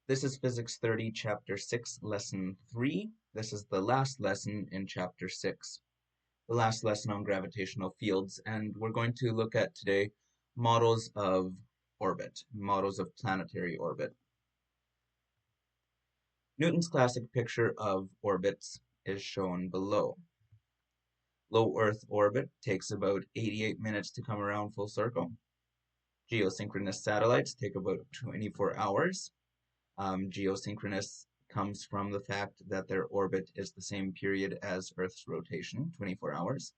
This is Physics 30, Chapter 6, Lesson 3. This is the last lesson in Chapter 6, the last lesson on gravitational fields, and we're going to look at today models of orbit, models of planetary orbit. Newton's classic picture of orbits is shown below. Low Earth orbit takes about 88 minutes to come around full circle. Geosynchronous satellites take about 24 hours. Geosynchronous comes from the fact that their orbit is the same period as Earth's rotation, 24 hours.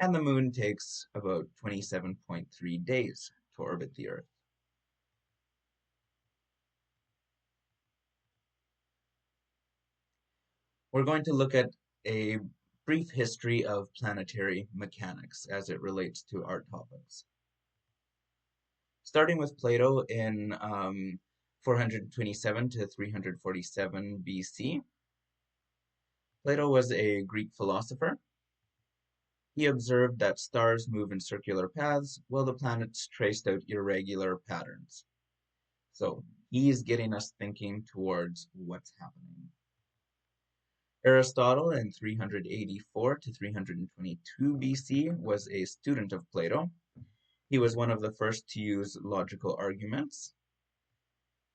And the moon takes about 27.3 days to orbit the Earth. We're going to look at a brief history of planetary mechanics as it relates to our topics. Starting with Plato in 427 to 347 BC. Plato was a Greek philosopher. He observed that stars move in circular paths while the planets traced out irregular patterns. So he's getting us thinking towards what's happening. Aristotle in 384 to 322 BC was a student of Plato. He was one of the first to use logical arguments.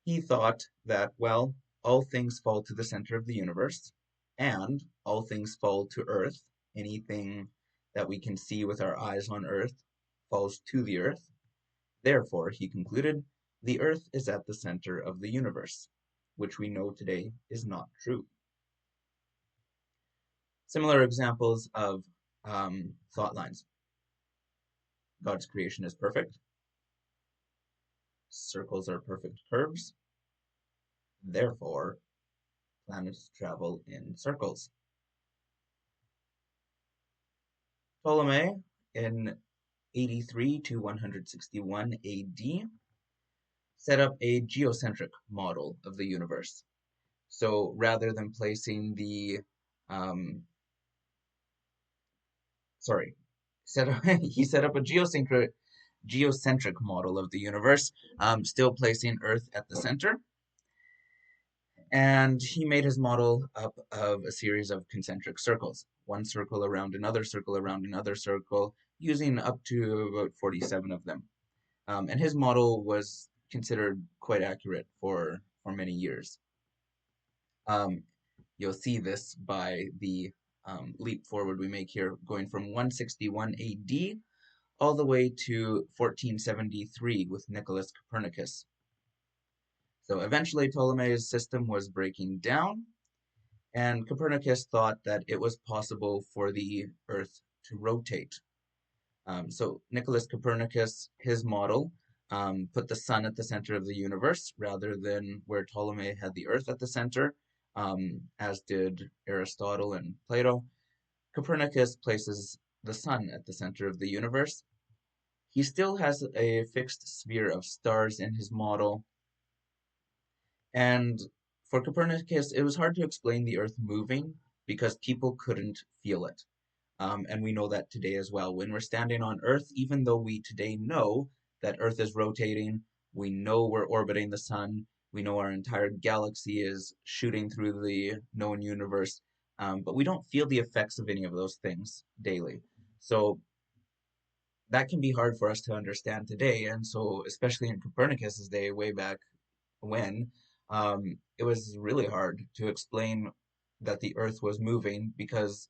He thought that, well, all things fall to the center of the universe, and all things fall to Earth. Anything that we can see with our eyes on Earth falls to the Earth. Therefore, he concluded, the Earth is at the center of the universe, which we know today is not true. Similar examples of thought lines. God's creation is perfect. Circles are perfect curves. Therefore, planets travel in circles. Ptolemy in 83 to 161 AD set up a geocentric model of the universe. So rather than placing the he set up a geocentric model of the universe, still placing Earth at the center. And he made his model up of a series of concentric circles, one circle around another circle, using up to about 47 of them. And his model was considered quite accurate for many years. You'll see this by the leap forward we make here, going from 161 AD all the way to 1473 with Nicolaus Copernicus. So eventually Ptolemy's system was breaking down, and Copernicus thought that it was possible for the Earth to rotate. So Nicolaus Copernicus, his model, put the sun at the center of the universe rather than where Ptolemy had the Earth at the center, as did Aristotle and Plato. Copernicus places the sun at the center of the universe. He still has a fixed sphere of stars in his model. And for Copernicus, it was hard to explain the Earth moving because people couldn't feel it. And we know that today as well. When we're standing on Earth, even though we today know that Earth is rotating, we know we're orbiting the sun, we know our entire galaxy is shooting through the known universe, but we don't feel the effects of any of those things daily. So that can be hard for us to understand today. And so, especially in Copernicus's day, way back when, it was really hard to explain that the Earth was moving because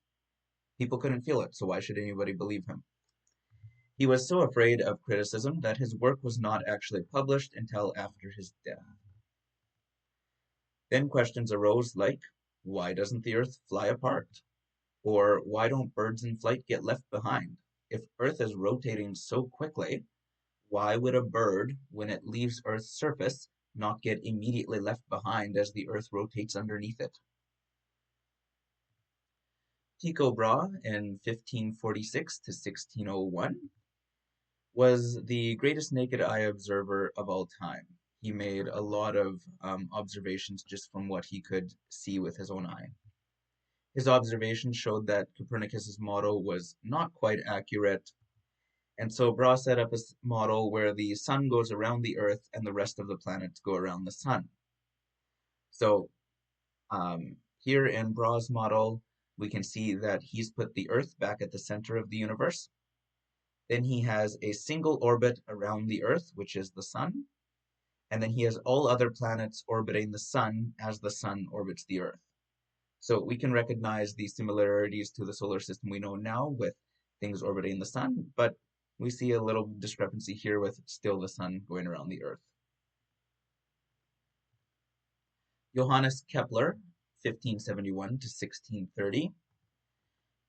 people couldn't feel it, so why should anybody believe him? He was so afraid of criticism that his work was not actually published until after his death. Then questions arose like, why doesn't the Earth fly apart? Or why don't birds in flight get left behind? If Earth is rotating so quickly, why would a bird, when it leaves Earth's surface, not get immediately left behind as the Earth rotates underneath it? Tycho Brahe in 1546 to 1601 was the greatest naked eye observer of all time. He made a lot of observations just from what he could see with his own eye. His observations showed that Copernicus's model was not quite accurate, and so Brahe set up a model where the sun goes around the Earth and the rest of the planets go around the sun. So here in Brahe's model, we can see that he's put the Earth back at the center of the universe. Then he has a single orbit around the Earth, which is the Sun. And then he has all other planets orbiting the Sun as the Sun orbits the Earth. So we can recognize these similarities to the solar system we know now with things orbiting the Sun, but we see a little discrepancy here with still the Sun going around the Earth. Johannes Kepler, 1571 to 1630,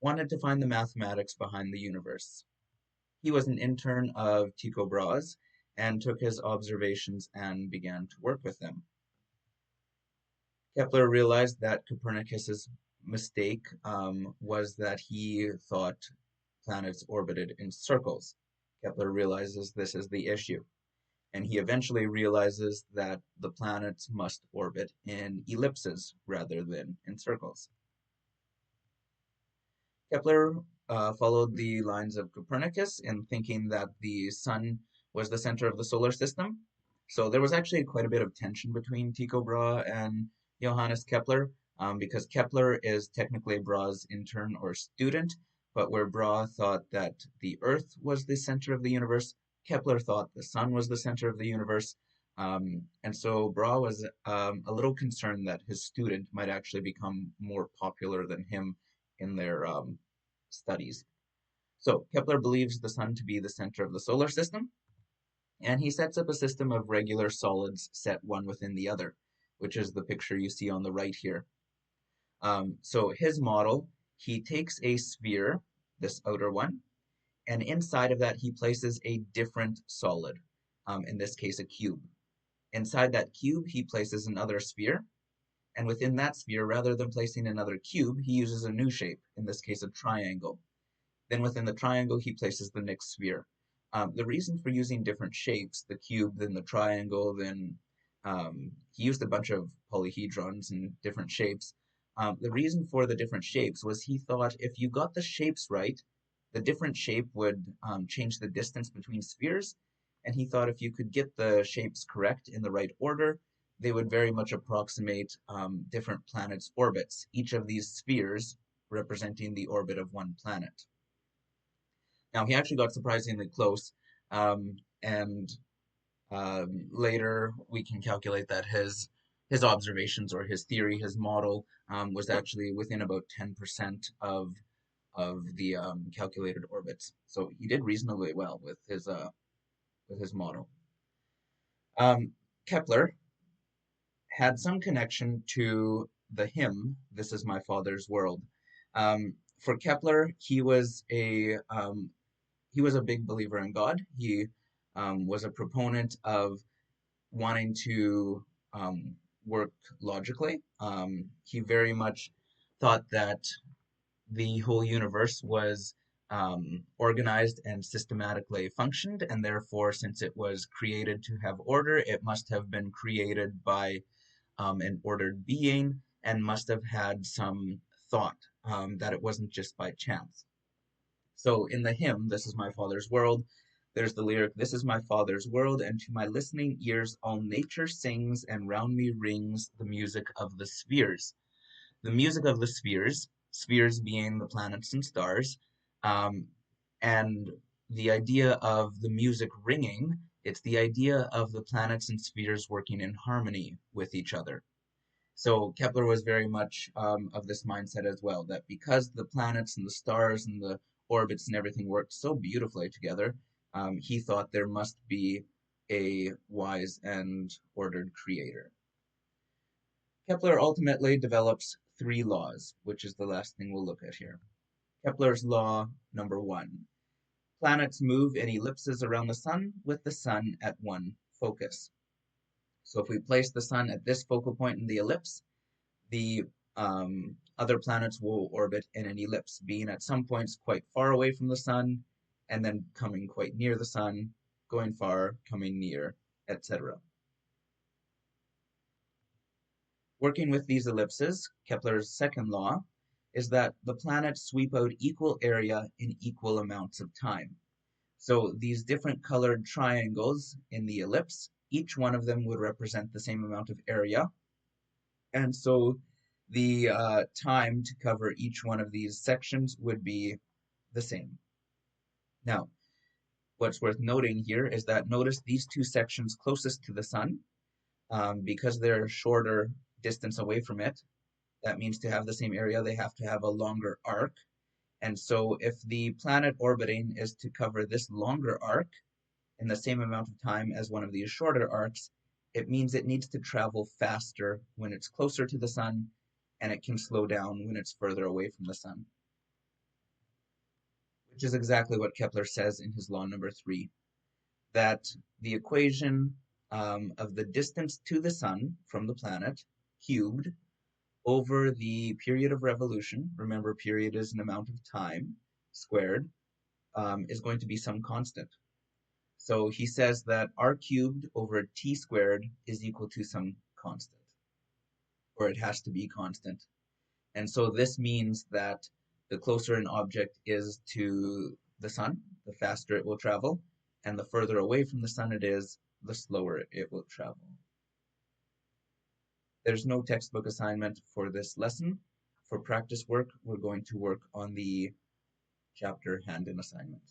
wanted to find the mathematics behind the universe. He was an intern of Tycho Brahe's and took his observations and began to work with them. Kepler realized that Copernicus's mistake was that he thought planets orbited in circles. Kepler realizes this is the issue, and he eventually realizes that the planets must orbit in ellipses rather than in circles. Kepler followed the lines of Copernicus in thinking that the sun was the center of the solar system. So there was actually quite a bit of tension between Tycho Brahe and Johannes Kepler, because Kepler is technically Brahe's intern or student, but where Brahe thought that the Earth was the center of the universe, Kepler thought the sun was the center of the universe. And so Brahe was a little concerned that his student might actually become more popular than him in their studies. So Kepler believes the sun to be the center of the solar system, and he sets up a system of regular solids set one within the other, which is the picture you see on the right here. So his model, he takes a sphere, this outer one, and inside of that he places a different solid, in this case a cube. Inside that cube he places another sphere, and within that sphere, rather than placing another cube, he uses a new shape, in this case a triangle. Then within the triangle, he places the next sphere. The reason for using different shapes, the cube, then the triangle, then he used a bunch of polyhedrons and different shapes. The reason for the different shapes was he thought if you got the shapes right, the different shape would change the distance between spheres. And he thought if you could get the shapes correct in the right order, they would very much approximate different planets' orbits, each of these spheres representing the orbit of one planet. Now, he actually got surprisingly close, and later we can calculate that his observations or his theory, his model, was actually within about 10% of the calculated orbits. So he did reasonably well with his model. Kepler had some connection to the hymn "This Is My Father's World." For Kepler, he was a big believer in God. He was a proponent of wanting to work logically. He very much thought that the whole universe was organized and systematically functioned, and therefore, since it was created to have order, it must have been created by an ordered being and must have had some thought, that it wasn't just by chance. So in the hymn, "This is my Father's world," there's the lyric, "This is my Father's world, and to my listening ears all nature sings, and round me rings the music of the spheres." The music of the spheres, spheres being the planets and stars, um, and the idea of the music ringing, it's the idea of the planets and spheres working in harmony with each other. So Kepler was very much of this mindset as well, that because the planets and the stars and the orbits and everything worked so beautifully together, he thought there must be a wise and ordered creator. Kepler ultimately develops three laws, which is the last thing we'll look at here. Kepler's law number one: planets move in ellipses around the sun with the sun at one focus. So if we place the sun at this focal point in the ellipse, the other planets will orbit in an ellipse, being at some points quite far away from the sun, and then coming quite near the sun, going far, coming near, etc. Working with these ellipses, Kepler's second law is that the planets sweep out equal area in equal amounts of time. So these different colored triangles in the ellipse, each one of them would represent the same amount of area, And so the time to cover each one of these sections would be the same. Now, what's worth noting here is that notice these two sections closest to the sun, because they're shorter distance away from it, that means to have the same area, they have to have a longer arc. And so if the planet orbiting is to cover this longer arc in the same amount of time as one of these shorter arcs, it means it needs to travel faster when it's closer to the sun, and it can slow down when it's further away from the sun, which is exactly what Kepler says in his law number 3, that the equation of the distance to the sun from the planet cubed over the period of revolution, remember period is an amount of time squared, is going to be some constant. So he says that r cubed over t squared is equal to some constant, or it has to be constant. And so this means that the closer an object is to the sun, the faster it will travel, and the further away from the sun it is, the slower it will travel. There's no textbook assignment for this lesson. For practice work, we're going to work on the chapter hand-in assignment.